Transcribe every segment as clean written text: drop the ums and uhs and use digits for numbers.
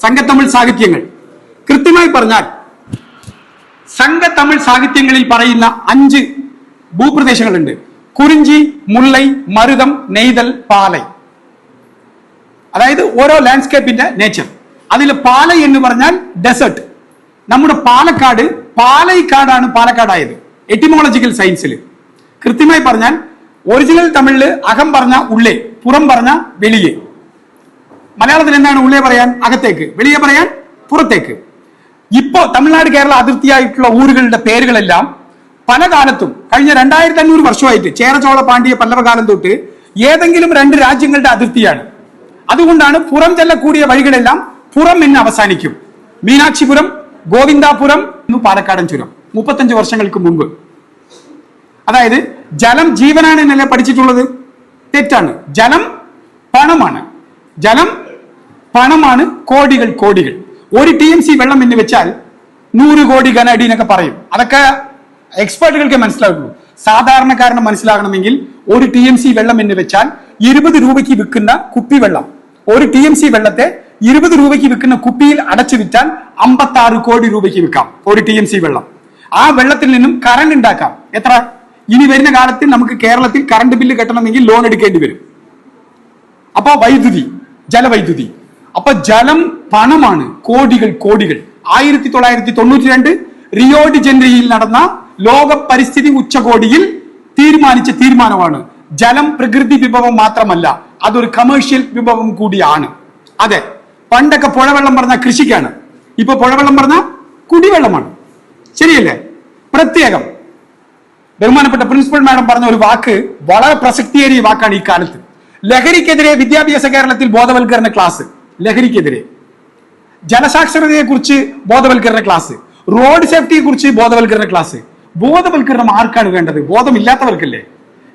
സംഘത്തമിഴ് സാഹിത്യങ്ങൾ. കൃത്യമായി പറഞ്ഞാൽ സംഘത്തമിഴ് സാഹിത്യങ്ങളിൽ പറയുന്ന 5 ഭൂപ്രദേശങ്ങളുണ്ട്. കുറിഞ്ചി, മുല്ലൈ, മരുതം, നെയ്തൽ, പാലൈ. അതായത് ഓരോ ലാൻഡ്സ്കേപ്പിന്റെ നേച്ചർ. അതിൽ പാലൈ എന്ന് പറഞ്ഞാൽ ഡെസേർട്ട്. നമ്മുടെ പാലക്കാട് പാലൈക്കാടാണ് പാലക്കാടായത് എറ്റിമോളജിക്കൽ സയൻസിൽ. കൃത്യമായി പറഞ്ഞാൽ ഒറിജിനൽ തമിഴില് അകം പറഞ്ഞ ഉള്ളേ, പുറം പറഞ്ഞ വെളിയെ. മലയാളത്തിൽ എന്താണ് ഉള്ളേ പറയാൻ? അകത്തേക്ക്, വെളിയെ പറയാൻ പുറത്തേക്ക്. ഇപ്പോ തമിഴ്നാട് കേരള അതിർത്തിയായിട്ടുള്ള ഊരുകളുടെ പേരുകളെല്ലാം പല കാലത്തും കഴിഞ്ഞ 2500 വർഷമായിട്ട് ചേര, ചോള, പാണ്ഡ്യ, പല്ലവ കാലം തൊട്ട് ഏതെങ്കിലും 2 രാജ്യങ്ങളുടെ അതിർത്തിയാണ്. അതുകൊണ്ടാണ് പുറം ചെല്ലക്കൂടിയ വഴികളെല്ലാം പുറം എന്ന് അവസാനിക്കും. മീനാക്ഷിപുരം, ഗോവിന്ദാപുരം, പാലക്കാടൻ ചുരം 35 വർഷങ്ങൾക്ക് മുമ്പ്. അതായത് ജലം ജീവനാണ് എന്നല്ലേ പഠിച്ചിട്ടുള്ളത്? തെറ്റാണ്. ജലം പണമാണ്. ജലം പണമാണ്. കോടികൾ കോടികൾ. 1 TMC വെള്ളം എന്ന് വെച്ചാൽ 100 കോടി ഘനഅടി എന്നൊക്കെ പറയും. അതൊക്കെ എക്സ്പേർട്ടുകൾക്ക് മനസ്സിലാകുള്ളൂ. സാധാരണക്കാരന് മനസ്സിലാകണമെങ്കിൽ 1 TMC വെള്ളം എന്ന് വെച്ചാൽ 20 രൂപയ്ക്ക് വിൽക്കുന്ന കുപ്പിവെള്ളം. 1 TMC വെള്ളത്തെ 20 രൂപയ്ക്ക് വിൽക്കുന്ന കുപ്പിയിൽ അടച്ചു വിറ്റാൽ 56 കോടി രൂപയ്ക്ക് വിൽക്കാം 1 TMC വെള്ളം. ആ വെള്ളത്തിൽ നിന്നും കറണ്ട് ഉണ്ടാക്കാം. എത്ര? ഇനി വരുന്ന കാലത്തിൽ നമുക്ക് കേരളത്തിൽ കറണ്ട് ബില്ല് കെട്ടണമെങ്കിൽ ലോൺ എടുക്കേണ്ടി വരും. അപ്പൊ വൈദ്യുതി, ജലവൈദ്യുതി. അപ്പൊ ജലം പണമാണ്. കോടികൾ കോടികൾ. 1992 റിയോ ഡി ജനീറോയിൽ നടന്ന ലോക പരിസ്ഥിതി ഉച്ചകോടിയിൽ തീരുമാനിച്ച തീരുമാനമാണ് ജലം പ്രകൃതി വിഭവം മാത്രമല്ല, അതൊരു കമേഴ്ഷ്യൽ വിഭവം കൂടിയാണ്. അതെ, പണ്ടൊക്കെ പുഴവെള്ളം പറഞ്ഞ കൃഷിക്കാണ്, ഇപ്പൊ പുഴവെള്ളം പറഞ്ഞ കുടിവെള്ളമാണ്. ശരിയല്ലേ? പ്രത്യേകം ബഹുമാനപ്പെട്ട പ്രിൻസിപ്പൽ മാഡം പറഞ്ഞ ഒരു വാക്ക് വളരെ പ്രസക്തിയേറിയ വാക്കാണ് ഈ കാലത്ത്. ലഹരിക്കെതിരെ വിദ്യാഭ്യാസ കേരളത്തിൽ ബോധവൽക്കരണ ക്ലാസ്. ലഹരിക്കെതിരെ, ജനസാക്ഷരതയെ കുറിച്ച് ബോധവൽക്കരണ ക്ലാസ്, റോഡ് സേഫ്റ്റിയെ കുറിച്ച് ബോധവൽക്കരണ ക്ലാസ്. ബോധവൽക്കരണം ആർക്കാണ് വേണ്ടത്? ബോധമില്ലാത്തവർക്കല്ലേ.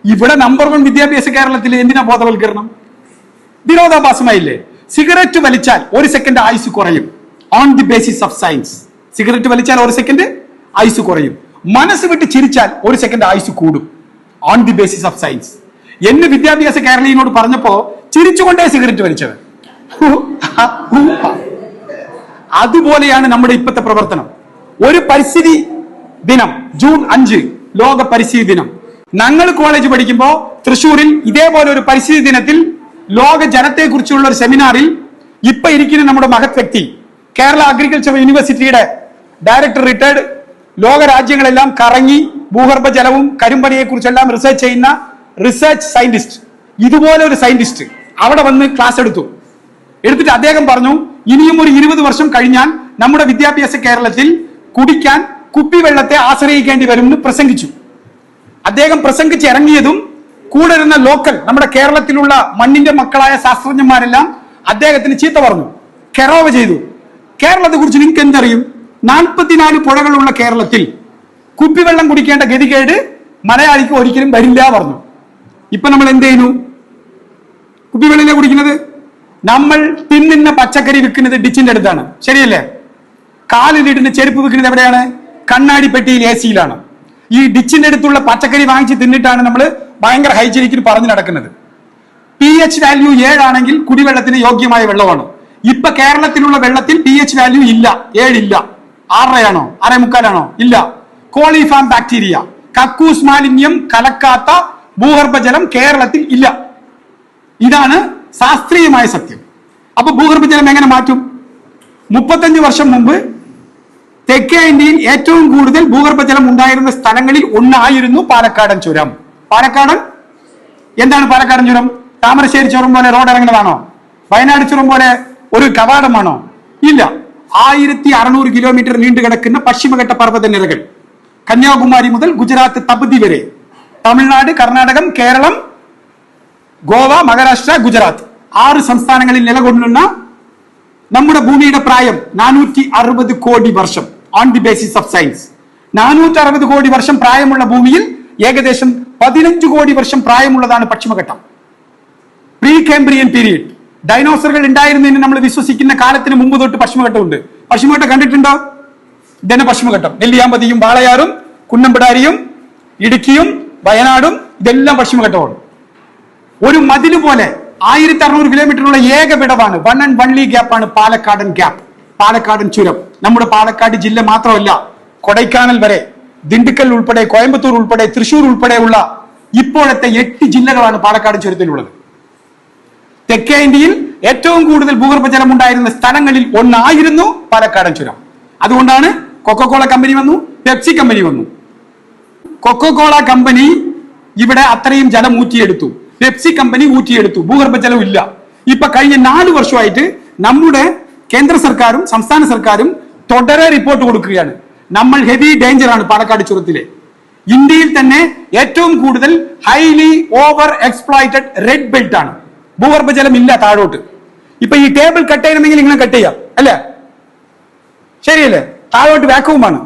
ഇവിടെ നമ്പർ 1 വിദ്യാഭ്യാസ കേരളത്തിൽ എന്തിനാ ബോധവൽക്കരണം? വിരോധാഭാസമായില്ലേ? സിഗരറ്റ് വലിച്ചാൽ 1 സെക്കൻഡ് ആയുസ് കുറയും. On the basis of science. Cigarette വലിച്ചാൽ 1 സെക്കൻഡ് ആയുസ് കുറയും. മനസ്സ് വിട്ട് ചിരിച്ചാൽ 1 സെക്കൻഡ് ആയുസ് കൂടും. On the basis of science. എന്ന് വിദ്യാഭ്യാസ കേരളീയനോട് പറഞ്ഞപ്പോ ചിരിച്ചുകൊണ്ടേ സിഗരറ്റ് വലിച്ചത്. അതുപോലെയാണ് നമ്മുടെ ഇപ്പോഴത്തെ പ്രവർത്തനം. ഒരു പരിസ്ഥിതി ദിനം ജൂൺ 5 ലോക പരിസ്ഥിതി ദിനം. ഞങ്ങൾ കോളേജ് പഠിക്കുമ്പോൾ തൃശ്ശൂരിൽ ഇതേപോലെ ഒരു പരിസ്ഥിതി ദിനത്തിൽ ലോക ജലത്തെ കുറിച്ചുള്ള ഒരു സെമിനാറിൽ ഇപ്പൊ ഇരിക്കുന്ന നമ്മുടെ മഹത് വ്യക്തി, കേരള അഗ്രികൾച്ചർ യൂണിവേഴ്സിറ്റിയുടെ ഡയറക്ടർ റിട്ടയർഡ്, ലോക രാജ്യങ്ങളെല്ലാം കറങ്ങി ഭൂഗർഭ ജലവും കരിമ്പനിയെ കുറിച്ചെല്ലാം റിസർച്ച് ചെയ്യുന്ന റിസർച്ച് സയന്റിസ്റ്റ്, ഇതുപോലെ ഒരു സയന്റിസ്റ്റ് അവിടെ വന്ന് ക്ലാസ് എടുത്തിട്ട് അദ്ദേഹം പറഞ്ഞു, ഇനിയും ഒരു 20 വർഷം കഴിഞ്ഞാൽ നമ്മുടെ വിദ്യാഭ്യാസ കേരളത്തിൽ കുടിക്കാൻ കുപ്പിവെള്ളത്തെ ആശ്രയിക്കേണ്ടി വരും എന്ന് പ്രസംഗിച്ചു. അദ്ദേഹം പ്രസംഗിച്ച് ഇറങ്ങിയതും കൂടെ ഇരുന്ന ലോക്കൽ നമ്മുടെ കേരളത്തിലുള്ള മണ്ണിന്റെ മക്കളായ ശാസ്ത്രജ്ഞന്മാരെല്ലാം അദ്ദേഹത്തിന് ചീത്ത പറഞ്ഞു, കെറോവ ചെയ്തു. കേരളത്തെ കുറിച്ച് നിങ്ങൾക്ക് എന്തറിയും? 44 പുഴകളുള്ള കേരളത്തിൽ കുപ്പിവെള്ളം കുടിക്കേണ്ട ഗതികേട് മലയാളിക്ക് ഒരിക്കലും വരില്ല പറഞ്ഞു. ഇപ്പൊ നമ്മൾ എന്ത് ചെയ്യുന്നു? കുപ്പിവെള്ളം കുടിക്കുന്നത്. നമ്മൾ തിന്നുന്ന പച്ചക്കറി വിൽക്കുന്നത് ഡിച്ചിന്റെ അടുത്താണ്. ശരിയല്ലേ? കാലിലിടുന്ന ചെരുപ്പ് വിൽക്കുന്നത് എവിടെയാണ്? കണ്ണാടി പെട്ടിയിൽ AC യിലാണ്. ഈ ഡിച്ചിന്റെ അടുത്തുള്ള പച്ചക്കറി വാങ്ങിച്ച് തിന്നിട്ടാണ് നമ്മൾ ഭയങ്കര ഹൈജീനിക്കിന് പറഞ്ഞു നടക്കുന്നത്. pH വാല്യൂ 7 ആണെങ്കിൽ കുടിവെള്ളത്തിന് യോഗ്യമായ വെള്ളമാണ്. ഇപ്പൊ കേരളത്തിലുള്ള വെള്ളത്തിൽ pH വാല്യൂ ഇല്ല, 7 ഇല്ല. 6.5 ആണോ? 6.25 ഇല്ല. കോളിഫാം ബാക്ടീരിയ, കക്കൂസ് മാലിന്യം കലക്കാത്ത ഭൂഗർഭജലം കേരളത്തിൽ ഇല്ല. ഇതാണ് ശാസ്ത്രീയമായ സത്യം. അപ്പൊ ഭൂഗർഭജലം എങ്ങനെ മാറ്റും? 35 വർഷം മുമ്പ് തെക്കേ ഇന്ത്യയിൽ ഏറ്റവും കൂടുതൽ ഭൂഗർഭജലം ഉണ്ടായിരുന്ന സ്ഥലങ്ങളിൽ ഒന്നായിരുന്നു പാലക്കാടൻ ചുരം. പാലക്കാടൻ എന്താണ്? പാലക്കാടൻ ചുരം താമരശ്ശേരി ചുരം പോലെ റോഡ് ഇറങ്ങുന്നതാണോ? വയനാട് ചുരം പോലെ ഒരു കവാടമാണോ? ഇല്ല. 1600 കിലോമീറ്റർ നീണ്ടു കിടക്കുന്ന പശ്ചിമഘട്ട പർവ്വത നിരകൾ, കന്യാകുമാരി മുതൽ ഗുജറാത്ത് തപതി വരെ, തമിഴ്നാട്, കർണാടകം, കേരളം, ഗോവ, മഹാരാഷ്ട്ര, ഗുജറാത്ത് 6 സംസ്ഥാനങ്ങളിൽ നിലകൊള്ളുന്ന നമ്മുടെ ഭൂമിയുടെ പ്രായം 460 കോടി വർഷം. On the basis of science 460 കോടി വർഷം പ്രായമുള്ള ഭൂമിയിൽ ഏകദേശം 15 കോടി വർഷം പ്രായമുള്ളതാണ് പശ്ചിമഘട്ടം. പ്രീ കാംബ്രിയൻ പീരീഡ്, ഡൈനോസറുകൾ ഉണ്ടായിരുന്നതിന് നമ്മൾ വിശ്വസിക്കുന്ന കാലത്തിന് മുമ്പ് തൊട്ട് പശ്ചിമഘട്ടമുണ്ട്. പശ്ചിമഘട്ടം കണ്ടിട്ടുണ്ടോ? ഇതന്നെ പശ്ചിമഘട്ടം. നെല്ലിയാമ്പതിയും വാളയാറും കുന്നംപിടാരിയും ഇടുക്കിയും വയനാടും ഇതെല്ലാം പശ്ചിമഘട്ടമാണ്. ഒരു മതില് പോലെ 1600 കിലോമീറ്ററുള്ള ഏക വിടവാണ്, 1 and only ഗ്യാപ്പാണ് പാലക്കാടൻ ഗ്യാപ്പ്, പാലക്കാടൻ ചുരം. നമ്മുടെ പാലക്കാട് ജില്ല മാത്രമല്ല, കൊടൈക്കാനൽ വരെ, ദിണ്ടുക്കൽ ഉൾപ്പെടെ, കോയമ്പത്തൂർ ഉൾപ്പെടെ, തൃശൂർ ഉൾപ്പെടെയുള്ള ഇപ്പോഴത്തെ 8 ജില്ലകളാണ് പാലക്കാട് ചുരത്തിലുള്ളത്. തെക്കേ ഇന്ത്യയിൽ ഏറ്റവും കൂടുതൽ ഭൂഗർഭജലം ഉണ്ടായിരുന്ന സ്ഥലങ്ങളിൽ ഒന്നായിരുന്നു പാലക്കാടൻ ചുരം. അതുകൊണ്ടാണ് കൊക്കോകോള കമ്പനി വന്നു, പെപ്സി കമ്പനി വന്നു. കൊക്കോകോള കമ്പനി ഇവിടെ അത്രയും ജലം ഊറ്റിയെടുത്തു, പെപ്സി കമ്പനി ഊറ്റിയെടുത്തു, ഭൂഗർഭജലം ഇല്ല. ഇപ്പൊ കഴിഞ്ഞ 4 വർഷമായിട്ട് നമ്മുടെ കേന്ദ്ര സർക്കാരും സംസ്ഥാന സർക്കാരും തുടരെ റിപ്പോർട്ട് കൊടുക്കുകയാണ്, നമ്മൾ ഹെവി ഡേഞ്ചർ ആണ് പാലക്കാട് ചുരത്തിലെ. ഇന്ത്യയിൽ തന്നെ ഏറ്റവും കൂടുതൽ highly over exploited red belt ആണ്, ഭൂഗർഭജലം ഇല്ല താഴോട്ട്. ഇപ്പൊ ഈ ടേബിൾ കട്ട് ചെയ്യണമെങ്കിൽ ഇങ്ങനെ കട്ട് ചെയ്യാം അല്ലേ, ശരിയല്ലേ? താഴോട്ട് വാക്വമാണ്,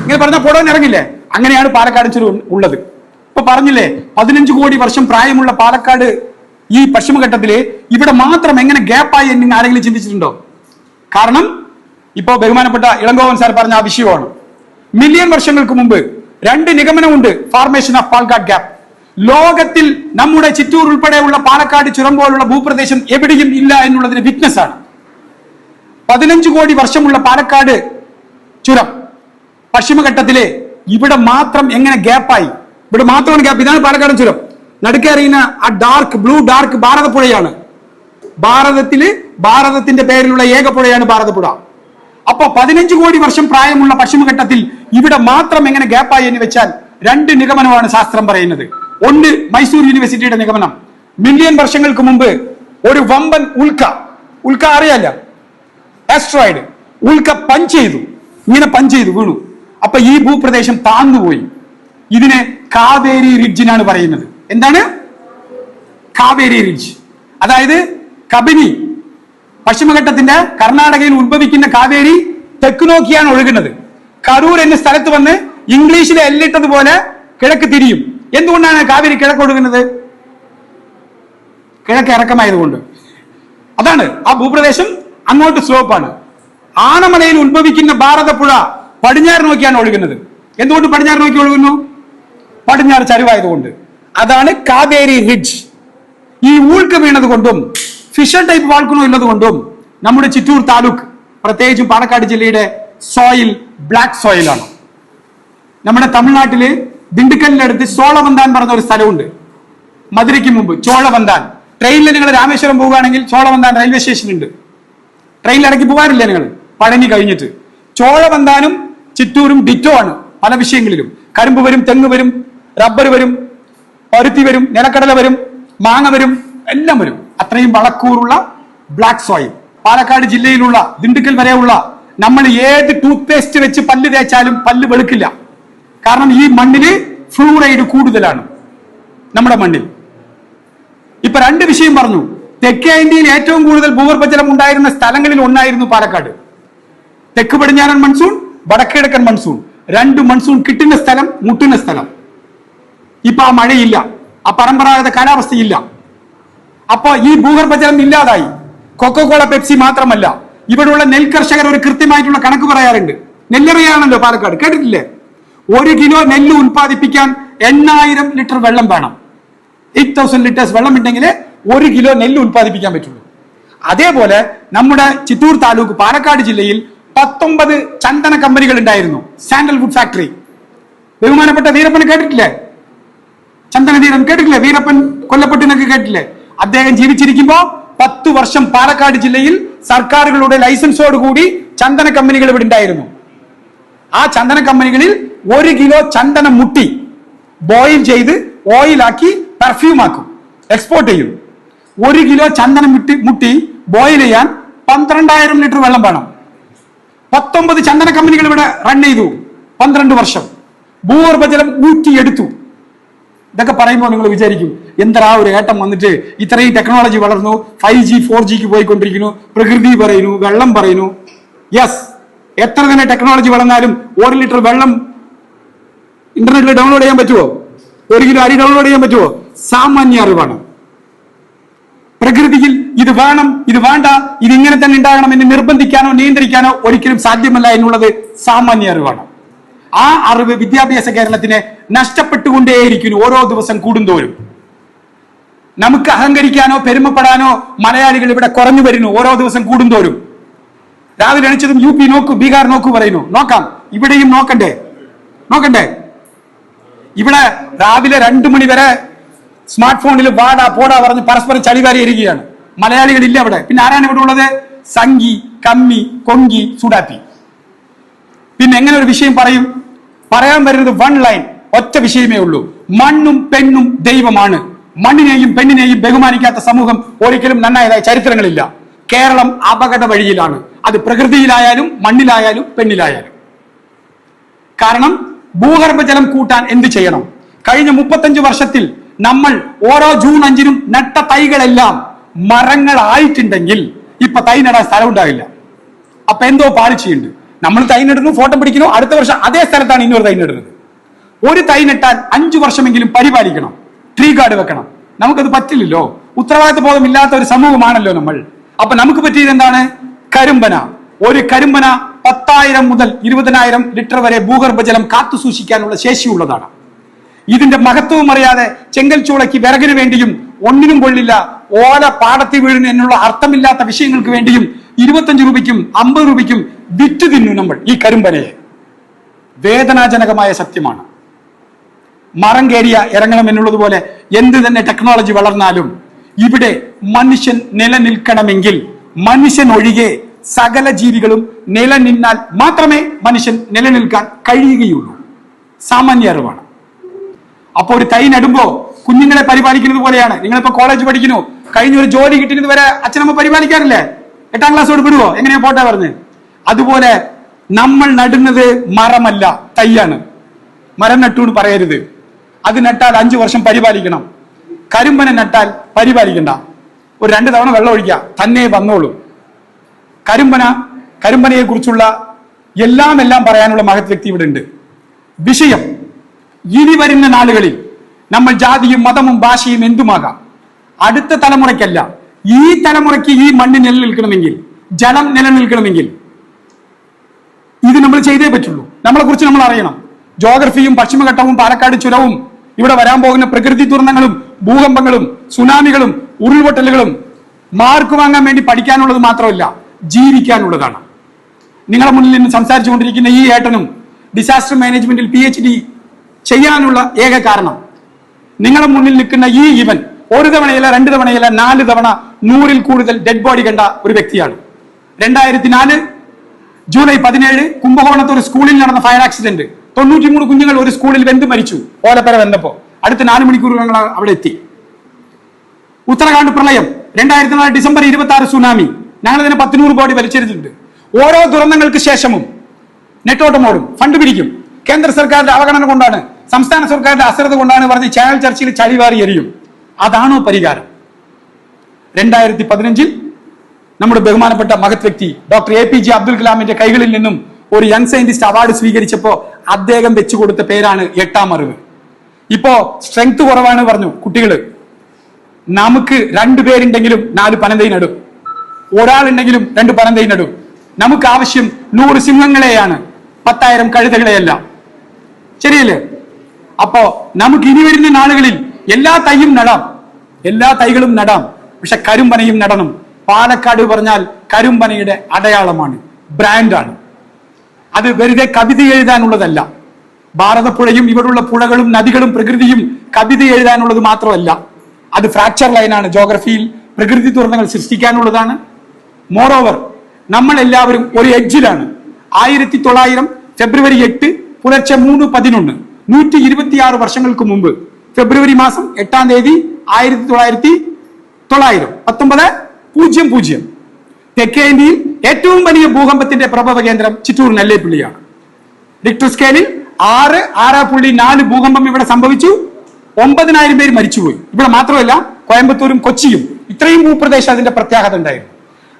ഇങ്ങനെ പറഞ്ഞാൽ പൊടവൻ ഇറങ്ങില്ലേ? അങ്ങനെയാണ് പാലക്കാട് ചുരം ഉള്ളത്. ഇപ്പൊ പറഞ്ഞില്ലേ, 15 കോടി വർഷം പ്രായമുള്ള പാലക്കാട് ഈ പശ്ചിമഘട്ടത്തില് ഇവിടെ മാത്രം എങ്ങനെ ഗ്യാപ്പായി എന്ന് ആരെങ്കിലും ചിന്തിച്ചിട്ടുണ്ടോ? കാരണം ഇപ്പോ ബഹുമാനപ്പെട്ട ഇളങ്കോവൻ സാർ പറഞ്ഞ ആ വിഷയമാണ്. മില്യൺ വർഷങ്ങൾക്ക് മുമ്പ് 2 നിഗമനമുണ്ട് ഫോർമേഷൻ ഓഫ് പാലക്കാട് ഗ്യാപ്പ്. ലോകത്തിൽ നമ്മുടെ ചിറ്റൂർ ഉൾപ്പെടെയുള്ള പാലക്കാട് ചുരം പോലുള്ള ഭൂപ്രദേശം എവിടെയും ഇല്ല എന്നുള്ളതിന് വിറ്റ്നസ് ആണ്. 15 കോടി വർഷമുള്ള പാലക്കാട് ചുരം പശ്ചിമഘട്ടത്തിലെ ഇവിടെ മാത്രം എങ്ങനെ ഗ്യാപ്പായി? ഇവിടെ മാത്രമാണ് ഗ്യാപ്പ്. ഇതാണ് പാലക്കാട് ചുരം. നടുക്കെ അറിയുന്ന ആ ഡാർക്ക് ബ്ലൂ ഡാർക്ക് ഭാരതപ്പുഴയാണ്. ഭാരതത്തിന്റെ പേരിലുള്ള ഏക പുഴയാണ് ഭാരതപ്പുഴ. അപ്പൊ 15 കോടി വർഷം പ്രായമുള്ള പശ്ചിമഘട്ടത്തിൽ ഇവിടെ മാത്രം എങ്ങനെ ഗ്യാപ്പായി എന്ന് വെച്ചാൽ 2 നിഗമനമാണ് ശാസ്ത്രം പറയുന്നത്. ഒന്ന് മൈസൂർ യൂണിവേഴ്സിറ്റിയുടെ നിഗമനം, മില്യൺ വർഷങ്ങൾക്ക് മുമ്പ് ഒരു വമ്പൻ ഉൽക്ക അറിയാല്ല, ആസ്ട്രോയിഡ് ഉൽക്ക ഇങ്ങനെ പഞ്ച് ചെയ്തു വീണു. അപ്പൊ ഈ ഭൂപ്രദേശം താന്നുപോയി. ഇതിനെ കാവേരി റിഡ്ജിനാണ് പറയുന്നത്. എന്താണ് കാവേരി റിഡ്ജ്? അതായത് കബിനി പശ്ചിമഘട്ടത്തിന്റെ കർണാടകയിൽ ഉത്ഭവിക്കുന്ന കാവേരി തെക്ക് നോക്കിയാണ് ഒഴുകുന്നത്. കരൂർ എന്ന സ്ഥലത്ത് വന്ന് ഇംഗ്ലീഷിലെ എല്ലിട്ടതുപോലെ കിഴക്ക് തിരിയും. എന്തുകൊണ്ടാണ് കാവേരി കിഴക്ക് ഒഴുകുന്നത്? കിഴക്ക് ഇറക്കമായതുകൊണ്ട്. അതാണ് ആ ഭൂപ്രദേശം അങ്ങോട്ട് സ്ലോപ്പാണ്. ആനമലയിൽ ഉത്ഭവിക്കുന്ന ഭാരതപ്പുഴ പടിഞ്ഞാറ് നോക്കിയാണ് ഒഴുകുന്നത്. എന്തുകൊണ്ട് പടിഞ്ഞാറ് നോക്കി ഒഴുകുന്നു? പടിഞ്ഞാറ് ചരിവായതുകൊണ്ട്. അതാണ് കാവേരി റിഡ്ജ്. ഈ ഊൾക്ക് വീണത് കൊണ്ടും ഫിഷർ ടൈപ്പ് വാൾക്കുണോ ഉള്ളത് കൊണ്ടും നമ്മുടെ ചിറ്റൂർ താലൂക്ക്, പ്രത്യേകിച്ചും പാലക്കാട് ജില്ലയുടെ സോയിൽ ബ്ലാക്ക് സോയിലാണ്. നമ്മുടെ തമിഴ്നാട്ടില് ദിണ്ടുക്കലിനടുത്ത് ചോളവന്താൻ പറഞ്ഞ ഒരു സ്ഥലമുണ്ട്. മധുരയ്ക്ക് മുമ്പ് ചോളവന്താൻ. ട്രെയിനിൽ നിങ്ങൾ രാമേശ്വരം പോവുകയാണെങ്കിൽ ചോളവന്താൻ റെയിൽവേ സ്റ്റേഷൻ ഉണ്ട്. ട്രെയിനിൽ ഇറക്കി പോകാറില്ല നിങ്ങൾ പഴനി കഴിഞ്ഞിട്ട്. ചോളവന്താനും ചിറ്റൂരും ഡിറ്റോ ആണ് പല വിഷയങ്ങളിലും. കരിമ്പ് വരും, തെങ്ങ് വരും, റബ്ബർ വരും, പരുത്തി വരും, നിലക്കടല വരും, മാങ്ങ വരും, എല്ലാം വരും. അത്രയും വളക്കൂറുള്ള ബ്ലാക്ക് സോയിൽ. പാലക്കാട് ജില്ലയിലുള്ള ദിണ്ടുക്കൽ വരെയുള്ള നമ്മൾ ഏത് ടൂത്ത് പേസ്റ്റ് വെച്ച് പല്ല് തേച്ചാലും പല്ല് വെളുക്കില്ല. കാരണം ഈ മണ്ണില് ഫ്ലൂറൈഡ് കൂടുതലാണ് നമ്മുടെ മണ്ണിൽ. ഇപ്പൊ 2 വിഷയം പറഞ്ഞു. തെക്കേ ഇന്ത്യയിൽ ഏറ്റവും കൂടുതൽ ഭൂഗർഭജലം ഉണ്ടായിരുന്ന സ്ഥലങ്ങളിൽ ഒന്നായിരുന്നു പാലക്കാട്. തെക്ക് പടിഞ്ഞാറൻ മൺസൂൺ, വടക്കിഴക്കൻ മൺസൂൺ, 2 മൺസൂൺ കിട്ടുന്ന സ്ഥലം, മുട്ടുന്ന സ്ഥലം. ഇപ്പൊ ആ മഴയില്ല, ആ പരമ്പരാഗത കാലാവസ്ഥയില്ല. അപ്പൊ ഈ ഭൂഗർഭജലം ഇല്ലാതായി. കൊക്കോകോള പെപ്സി മാത്രമല്ല, ഇവിടെയുള്ള നെൽകർഷകർ ഒരു കൃത്യമായിട്ടുള്ള കണക്ക് പറയാറുണ്ട്. നെല്ലറിയാണല്ലോ പാലക്കാട്, കേട്ടിട്ടില്ലേ? 1 കിലോ നെല്ല് ഉൽപ്പാദിപ്പിക്കാൻ 8000 ലിറ്റർ വെള്ളം വേണം. 8000 ലിറ്റേഴ്സ് വെള്ളം ഉണ്ടെങ്കിൽ 1 കിലോ നെല്ല് ഉൽപ്പാദിപ്പിക്കാൻ പറ്റുള്ളൂ. അതേപോലെ നമ്മുടെ ചിറ്റൂർ താലൂക്ക് പാലക്കാട് ജില്ലയിൽ 19 ചന്ദന കമ്പനികൾ ഉണ്ടായിരുന്നു. Sandalwood factory. ബഹുമാനപ്പെട്ട വീരപ്പൻ കേട്ടിട്ടില്ലേ? ചന്ദനതീരം കേട്ടിട്ടില്ലേ? വീരപ്പൻ കൊല്ലപ്പെട്ടെന്നൊക്കെ കേട്ടില്ലേ? അദ്ദേഹം ജീവിച്ചിരിക്കുമ്പോ 10 വർഷം പാലക്കാട് ജില്ലയിൽ സർക്കാരുകളുടെ ലൈസൻസോട് കൂടി ചന്ദന കമ്പനികൾ ഇവിടെ ഉണ്ടായിരുന്നു. ആ ചന്ദന കമ്പനികളിൽ 1 കിലോ ചന്ദനം മുട്ടി ബോയിൽ ചെയ്ത് ഓയിലാക്കി പെർഫ്യൂം ആക്കും, എക്സ്പോർട്ട് ചെയ്യും. 1 കിലോ ചന്ദനം മുട്ടി ബോയിൽ ചെയ്യാൻ 12000 ലിറ്റർ വെള്ളം വേണം. 19 ചന്ദന കമ്പനികൾ ഇവിടെ റൺ ചെയ്തു 12 വർഷം. ഭൂഗർഭജലം ഊറ്റിയെടുത്തു. ഇതൊക്കെ പറയുമ്പോൾ നിങ്ങൾ വിചാരിക്കും, എന്താ ഒരു ഏട്ടം വന്നിട്ട് ഇത്രയും ടെക്നോളജി വളർന്നു, 5G 4Gക്ക് പോയിക്കൊണ്ടിരിക്കുന്നു, പ്രകൃതി പറയുന്നു, വെള്ളം പറയുന്നു. യെസ്, എത്ര തന്നെ ടെക്നോളജി വളർന്നാലും 1 ലിറ്റർ വെള്ളം ഇന്റർനെറ്റിൽ ഡൗൺലോഡ് ചെയ്യാൻ പറ്റുമോ? 1 കിലോ അരി ഡൗൺലോഡ് ചെയ്യാൻ പറ്റുമോ? സാമാന്യ അറിവാണ്. പ്രകൃതിയിൽ ഇത് വേണം, ഇത് വേണ്ട, ഇത് ഇങ്ങനെ തന്നെ ഉണ്ടാകണം എന്ന് നിർബന്ധിക്കാനോ നിയന്ത്രിക്കാനോ ഒരിക്കലും സാധ്യമല്ല എന്നുള്ളത് സാമാന്യ അറിവാണ്. ആ അറിവ് വിദ്യാഭ്യാസ കേരളത്തിനെ നഷ്ടപ്പെട്ടുകൊണ്ടേയിരിക്കുന്നു ഓരോ ദിവസം കൂടുന്തോറും. നമുക്ക് അഹങ്കരിക്കാനോ പെരുമപ്പെടാനോ മലയാളികൾ ഇവിടെ കുറഞ്ഞു വരുന്നു ഓരോ ദിവസം കൂടുന്തോറും. രാവിലെ എണിച്ചതും UP നോക്കൂ, ബീഹാർ നോക്കൂ പറയുന്നു. നോക്കാം, ഇവിടെയും നോക്കണ്ടേ? ഇവിടെ രാവിലെ 2 മണി വരെ സ്മാർട്ട് ഫോണിൽ വാടാ പോടാ പറഞ്ഞ് പരസ്പരം ചളിവാരി ഇരിക്കുകയാണ്. മലയാളികളില്ല അവിടെ. പിന്നെ ആരാണ് ഇവിടെ ഉള്ളത്? സംഗി, കമ്മി, കൊങ്കി, സുഡാപ്പി. പിന്നെ എങ്ങനെ ഒരു വിഷയം പറയാൻ വരുന്നത് 1 ലൈൻ, ഒറ്റ വിഷയമേ ഉള്ളൂ. മണ്ണും പെണ്ണും ദൈവമാണ്. മണ്ണിനെയും പെണ്ണിനെയും ബഹുമാനിക്കാത്ത സമൂഹം ഒരിക്കലും നന്നായതായ ചരിത്രങ്ങളില്ല. കേരളം അപകട വഴിയിലാണ്. അത് പ്രകൃതിയിലായാലും മണ്ണിലായാലും പെണ്ണിലായാലും. കാരണം ഭൂഗർഭജലം കൂട്ടാൻ എന്ത് ചെയ്യണം? കഴിഞ്ഞ 35 വർഷത്തിൽ നമ്മൾ ഓരോ ജൂൺ 5-നും നട്ട തൈകളെല്ലാം മരങ്ങളായിട്ടുണ്ടെങ്കിൽ ഇപ്പൊ തൈ നടാൻ സ്ഥലം ഉണ്ടാവില്ല. അപ്പൊ എന്തോ പാലിച്ചുണ്ട്. നമ്മൾ തൈ നടുന്നു, ഫോട്ടോ പിടിക്കുന്നു, അടുത്ത വർഷം അതേ സ്ഥലത്താണ് ഇന്നൊരു തൈ നടുന്നത്. ഒരു തൈ നട്ടാൽ 5 വർഷമെങ്കിലും പരിപാലിക്കണം, ട്രീ ഗാർഡ് വെക്കണം. നമുക്കത് പറ്റില്ലല്ലോ. ഉത്തരവാദിത്വ ബോധമില്ലാത്ത ഒരു സമൂഹമാണല്ലോ നമ്മൾ. അപ്പൊ നമുക്ക് പറ്റിയത് എന്താണ്? കരിമ്പന. ഒരു കരിമ്പന 10,000 മുതൽ 20,000 ലിറ്റർ വരെ ഭൂഗർഭജലം കാത്തു സൂക്ഷിക്കാനുള്ള ശേഷിയുള്ളതാണ്. ഇതിന്റെ മഹത്വവും അറിയാതെ ചെങ്കൽ ചൂളയ്ക്ക് വിറകിന് വേണ്ടിയും ഒന്നിനും കൊള്ളില്ല ഓല പാടത്തി വീഴുന്നു എന്നുള്ള അർത്ഥമില്ലാത്ത വിഷയങ്ങൾക്ക് വേണ്ടിയും 25 രൂപയ്ക്കും 50 രൂപയ്ക്കും വിറ്റ് തിന്നു നമ്മൾ ഈ കരിമ്പനയെ. വേദനാജനകമായ സത്യമാണ്. മരം കേറിയ ഇറങ്ങണം എന്നുള്ളതുപോലെ എന്ത് തന്നെ ടെക്നോളജി വളർന്നാലും ഇവിടെ മനുഷ്യൻ നിലനിൽക്കണമെങ്കിൽ മനുഷ്യൻ ഒഴികെ സകല ജീവികളും നിലനിന്നാൽ മാത്രമേ മനുഷ്യൻ നിലനിൽക്കാൻ കഴിയുകയുള്ളൂ. സാമാന്യ അറിവാണ്. അപ്പൊ ഒരു തൈ നടുമ്പോ കുഞ്ഞുങ്ങളെ പരിപാലിക്കുന്നത് പോലെയാണ്. നിങ്ങളിപ്പോ കോളേജ് പഠിക്കുന്നു, കഴിഞ്ഞ ഒരു ജോലി കിട്ടുന്നത് വരെ അച്ഛനമ്മ പരിപാലിക്കാറില്ലേ? 8ാം ക്ലാസ്സോട് വിടുവോ? എങ്ങനെയാ പോട്ടെ പറഞ്ഞ്? അതുപോലെ നമ്മൾ നടുന്നത് മരമല്ല, തൈയാണ്. മരം നട്ടു എന്ന് പറയരുത്. അത് നട്ടാൽ 5 വർഷം പരിപാലിക്കണം. കരിമ്പന നട്ടാൽ പരിപാലിക്കണ്ട, ഒരു 2 തവണ വെള്ളം ഒഴിക്കുക, തന്നെ വന്നോളൂ. കരിമ്പനയെ കുറിച്ചുള്ള എല്ലാം പറയാനുള്ള മഹത് വ്യക്തി ഇവിടെ ഉണ്ട്. വിഷയം, ഇനി വരുന്ന നാളുകളിൽ നമ്മൾ ജാതിയും മതവും ഭാഷയും എന്തുമാകാം. അടുത്ത തലമുറയ്ക്കല്ല, ഈ തലമുറയ്ക്ക് ഈ മണ്ണ് നിലനിൽക്കണമെങ്കിൽ, ജലം നിലനിൽക്കണമെങ്കിൽ ഇത് നമ്മൾ ചെയ്തേ പറ്റുള്ളൂ. നമ്മളെ കുറിച്ച് നമ്മൾ അറിയണം. ജോഗ്രഫിയും പശ്ചിമഘട്ടവും പാലക്കാട് ചുരവും ഇവിടെ വരാൻ പോകുന്ന പ്രകൃതി ദുരന്തങ്ങളും ഭൂകമ്പങ്ങളും സുനാമികളും ഉരുൾപൊട്ടലുകളും മാർക്ക് വാങ്ങാൻ വേണ്ടി പഠിക്കാനുള്ളത് മാത്രമല്ല, ജീവിക്കാനുള്ളതാണ്. നിങ്ങളുടെ മുന്നിൽ നിന്ന് സംസാരിച്ചുകൊണ്ടിരിക്കുന്ന ഈ ഏട്ടനും ഡിസാസ്റ്റർ മാനേജ്മെന്റിൽ PhD ചെയ്യാനുള്ള ഏക കാരണം നിങ്ങളുടെ മുന്നിൽ നിൽക്കുന്ന ഈ ഇവൻ 1 തവണയല്ല 2 തവണയല്ല 4 തവണ 100-ൽ കൂടുതൽ ഡെഡ് ബോഡി കണ്ട ഒരു വ്യക്തിയാണ്. 2004 ജൂലൈ 17 കുംഭകോണത്ത് ഒരു സ്കൂളിൽ നടന്ന ഫയർ ആക്സിഡന്റ്. 93 കുഞ്ഞുങ്ങൾ ഒരു സ്കൂളിൽ വെന്ത് മരിച്ചു. ഓലപ്പര വെന്തപ്പോ അടുത്ത 4 മണിക്കൂർ ഞങ്ങൾ അവിടെ എത്തി. ഉത്തരാഖണ്ഡ് പ്രളയം, 2004 ഡിസംബർ 26 സുനാമി. ഞങ്ങൾ ഇതിനെ 100 കോടി വലിച്ചെടുത്തിട്ടുണ്ട്. ഓരോ ദുരന്തങ്ങൾക്ക് ശേഷവും നെട്ടോട്ടമോടും, ഫണ്ട് പിരിക്കും. കേന്ദ്ര സർക്കാരിന്റെ അവഗണന കൊണ്ടാണ്, സംസ്ഥാന സർക്കാരിന്റെ അശ്രദ്ധ കൊണ്ടാണ് പറഞ്ഞ് ചാനൽ ചർച്ചയിൽ ചളിവാറി എറിയും. അതാണോ പരിഹാരം? 2015 നമ്മുടെ ബഹുമാനപ്പെട്ട മഹത് വ്യക്തി ഡോക്ടർ APJ അബ്ദുൽ കലാമിന്റെ കൈകളിൽ നിന്നും ഒരു യങ് സയന്റിസ്റ്റ് അവാർഡ് സ്വീകരിച്ചപ്പോ അദ്ദേഹം വെച്ചു കൊടുത്ത പേരാണ് 8ാം അറിവ്. ഇപ്പോ സ്ട്രെങ്ത് കുറവാണ് പറഞ്ഞു കുട്ടികള്. നമുക്ക് 2 പേരുണ്ടെങ്കിലും 4 പനന്തൈ നടും, ഒരാളുണ്ടെങ്കിലും 2 പനന്തൈ നടും. നമുക്ക് ആവശ്യം 100 സിംഹങ്ങളെയാണ്, 10,000 കഴുതകളെയല്ല. ശരിയല്ലേ? അപ്പോ നമുക്ക് ഇനി വരുന്ന നാളുകളിൽ എല്ലാ തൈകളും നടാം. പക്ഷെ കരിമ്പനയും നടണം. പാലക്കാട് പറഞ്ഞാൽ കരിമ്പനയുടെ അടയാളമാണ്, ബ്രാൻഡാണ്. അത് വെറുതെ കവിത എഴുതാനുള്ളതല്ല. ഭാരതപ്പുഴയും ഇവിടുള്ള പുഴകളും നദികളും പ്രകൃതിയും കവിത എഴുതാനുള്ളത് മാത്രമല്ല, അത് ഫ്രാക്ചർ ലൈനാണ്. ജോഗ്രഫിയിൽ പ്രകൃതി ദുരന്തങ്ങൾ സൃഷ്ടിക്കാനുള്ളതാണ്. മോറോവർ നമ്മൾ എല്ലാവരും ഒരു എഡ്ജിലാണ്. 1900 ഫെബ്രുവരി 8 പുലർച്ചെ 3:11 126 വർഷങ്ങൾക്ക് മുമ്പ് ഫെബ്രുവരി മാസം 8-ാം തീയതി 1900 തെക്കേ ഇന്ത്യയിൽ ഏറ്റവും വലിയ ഭൂകമ്പത്തിന്റെ പ്രഭവ കേന്ദ്രം ചിറ്റൂർ നെല്ലേപ്പിള്ളിയാണ്. റിക്ടർ സ്കെയിലിൽ 6.4 ഭൂകമ്പം ഇവിടെ സംഭവിച്ചു. 9,000 പേര് മരിച്ചുപോയി. ഇവിടെ മാത്രമല്ല, കോയമ്പത്തൂരും കൊച്ചിയും ഇത്രയും ഭൂപ്രദേശം അതിന്റെ പ്രത്യാഘാത ഉണ്ടായിരുന്നു.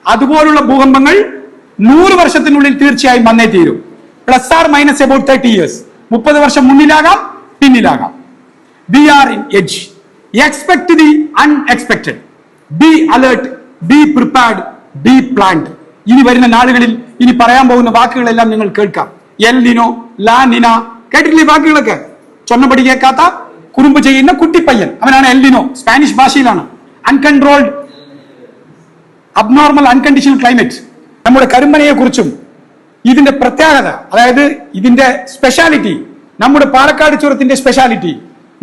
അതുപോലുള്ള ഭൂകമ്പങ്ങൾ 100 വർഷത്തിനുള്ളിൽ തീർച്ചയായും വന്നേ തീരും. ± about 30 years. 30 വർഷം മുന്നിലാകാം, പിന്നിലാകാം. We are in edge. Expect the unexpected. Be alert, be prepared, be planned. ഇനി വരുന്ന നാളുകളിൽ ഇനി പറയാൻ പോകുന്ന വാക്കുകളെല്ലാം നിങ്ങൾ കേൾക്കാം. എൽ നിനോ, ലാ നിന, കേട്ടിട്ടില്ലേ വാക്കുകളൊക്കെ? ചൊന്നപടി കേൾക്കാത്ത കുറുമ്പ് ചെയ്യുന്ന കുട്ടിപ്പയ്യൻ, അവനാണ് എൽനിനോ. സ്പാനിഷ് ഭാഷയിലാണ്. Uncontrolled abnormal unconditional climate. നമ്മുടെ കരിമ്പനയെ കുറിച്ചും ഇതിന്റെ പ്രത്യേകത, അതായത് ഇതിന്റെ സ്പെഷ്യാലിറ്റി, നമ്മുടെ പാലക്കാട് ചുരത്തിന്റെ സ്പെഷ്യാലിറ്റി,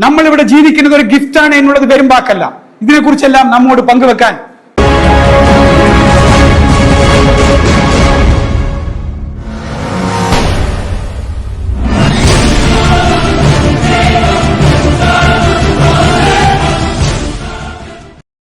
നമ്മൾ ഇവിടെ ജീവിക്കുന്നത് ഒരു ഗിഫ്റ്റാണ് എന്നുള്ളത് വെറും വാക്കല്ല. ഇതിനെക്കുറിച്ചെല്ലാം നമ്മോട് പങ്കുവെക്കാൻ